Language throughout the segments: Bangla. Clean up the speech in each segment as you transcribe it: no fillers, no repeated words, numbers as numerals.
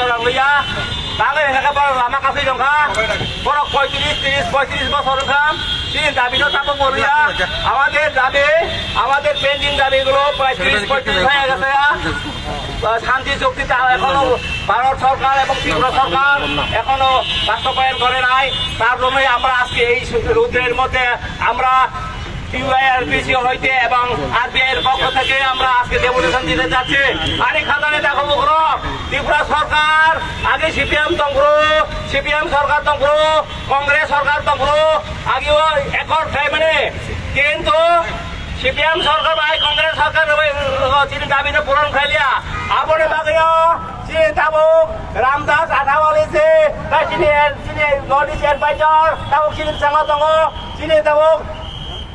orang liya tangan yang kabar lama kasih dong kak borok 35 বছর কাম তিন দাবি তো তাপ বলিয়া আমাদের পেন্ডিং দাবিগুলো প্রায় 30-35 হয়ে গেছে শান্তি চুক্তিতে এখনো ভারত সরকার এবং ত্রিপুরা সরকার এখনো বাস্তবায়ন করে নাই। তার জন্যই আমরা আজকে এই রৌদ্রের মধ্যে আমরা টিউআইআরপিসি হইতে এবং আরবিআই এর পক্ষ থেকে আমরা আজকে ডেপুটেশন দিতে যাচ্ছি। আরে খাদানে দেখো ত্রিপুরা সরকার আগে সিপিএম সরকার তংগ্রু কংগ্রেস সরকার তংগ্রু আগেও একর মানে কিন্তু সিপিএম সরকার ভাই কংগ্রেস সরকার চিনি দাবিটা পূরণ খাইলিয়া আপনি বাকিও চিনি তাবুক রামদাস আঠাওয়ালি যে তাই চিনি নর্থ ইস্ট এডভাইজার তাবুক চিনি চাঙা দङ চিনি তাবুক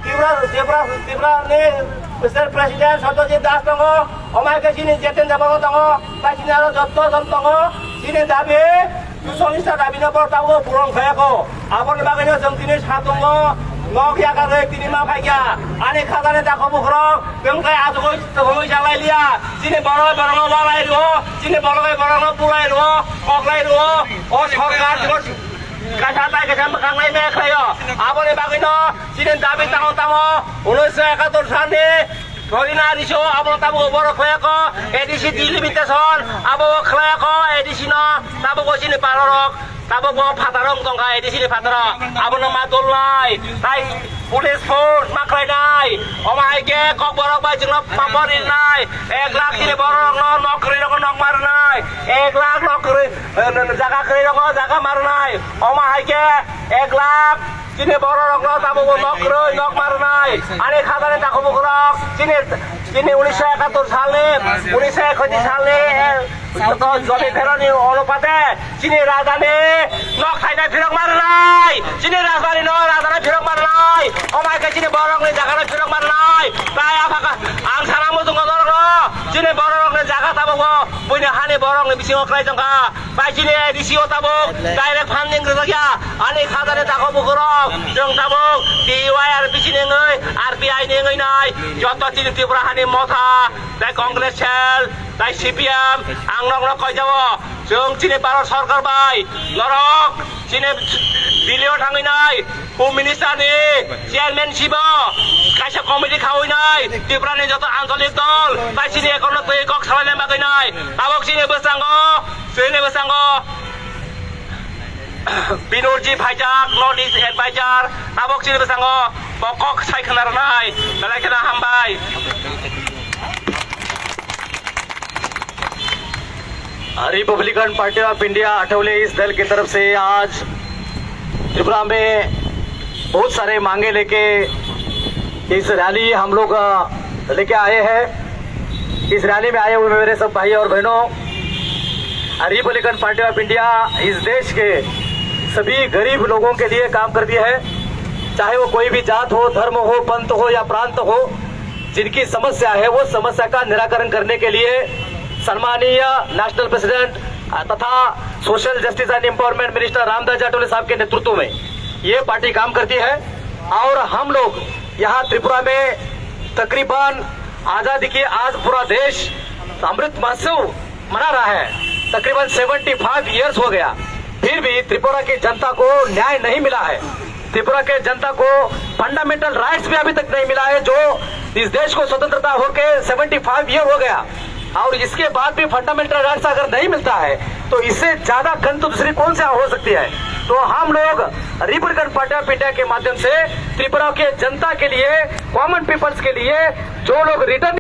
ত্রিপুরা মিস্টার প্রেসিডেন্ট সত্যজিৎ দাস দङ অমায়কে চিনি জেতেন দেবङ দङ তাই চিনি আরো যতজন দङ চিনি দাবি 219টা দাবি নপর তাবো পূরণ খায়াকো আপনি বাকিও जों दिनै सा दङ Ngok ya kan tini ma phaikya ani khadane ta khobu khro bengkai ajoi hoi jalai liya sini boroi borong walai ro sini boroi borong pulai ro oklai ro o sarkar jibot kasatai kasam kangai me khayo abone bagino sini dabi tango tango 1971 sane Korina diso abo tabo borok khayako edisi delimitation abo khayako edisi no tabo ko sini parorok tabo ko phatarong tongka edisi ni phatara abo no matulai tai police force মাকড়াই নাই অমাইকে কক বরক বাই जोंनो পাপড়ি নাই 1 লাখ দিনে বরক নকরি রকম নক মার নাই 1 লাখ নকরি জায়গা করি রকম জায়গা মার নাই অমাইকে 1 লাখ দিনে বরক তাবো নকরি নক মার নাই আরে খাদানে তাকো বরক দিনে 1971 সালে 1961 সালে তো জমি ফেরানি অনুপাতে চিনি রাজধানী নক খাইনা ফিরক মার নাই চিনি রাজধানী রাজধানী ফিরক মার নাই অমাইকে চিনি বরংনি জায়গাটা ফিরক মার নাই তাই আফাকা আং সারা মজুং গদর চিনি বরংনি জায়গা তাবো বইনে হানি বরংনি বিসিং ক্রাই জংকা বাই চিনি ডিসিও তাবো ডাইরেক্ট ফান্ডিং গয়া আনি খাদানে তাকো বরক जों তাবো টিওআইআরপিসি নেङै আরবিআই নেङै নাই যত চিনি ত্রিপুরা হানি মথা তাই কংগ্রেস সেল তাই সিপিএম আং নগ্ন কই যাবো जों চিনি ভারত সরকার বাই নরক চিনি দিল্লিও थाङै নাই হোম মিনিস্টারনি চেয়ারম্যানশিপ কাইসা কমিটি খাওই নাই ত্রিপুরানি যত আঞ্চলিক দল তাই চিনি এখনো তৈ কক সালাইলে বাকি নাই তাবক চিনি বসাঙ্গ বিনোরজি ভাইজাক নর্থ ইস্ট এডভাইজার তাবক চিনি বসাঙ্গ বকক সাইখানার নাই বেলাইখানা হামবাই Republican party of India Athaule इस दल की तरफ से आज त्रिपुरा में बहुत सारे मांगे लेके इस रैली हम लोग लेके आए हैं। इस रैली में आए हुए मेरे सब भाई और बहनों, रिपब्लिकन पार्टी ऑफ इंडिया इस देश के सभी गरीब लोगों के लिए काम करती है, चाहे वो कोई भी जात हो, धर्म हो, पंथ हो या प्रांत हो। जिनकी समस्या है वो समस्या का निराकरण करने के लिए सम्मानीय नेशनल प्रेसिडेंट तथा social justice and empowerment minister Ramdas Athawale साहब के नेतृत्व में ये पार्टी काम करती है। और हम लोग यहाँ त्रिपुरा में तकरीबन आजादी की आज पूरा देश अमृत महोत्सव मना रहा है। तकरीबन 75 इयर्स हो गया, फिर भी त्रिपुरा की जनता को न्याय नहीं मिला है। त्रिपुरा के जनता को फंडामेंटल राइट्स भी अभी तक नहीं मिला है। जो इस देश को स्वतंत्रता होके 75 ईयर हो गया और इसके बाद भी फंडामेंटल राइट्स अगर नहीं मिलता है तो इससे ज्यादा गंध दूसरी कौन सा हो सकती है। तो हम लोग रिपब्लिकन पार्टी ऑफ इंडिया के माध्यम से त्रिपुरा के जनता के लिए, कॉमन पीपल्स के लिए जो लोग रिटर्न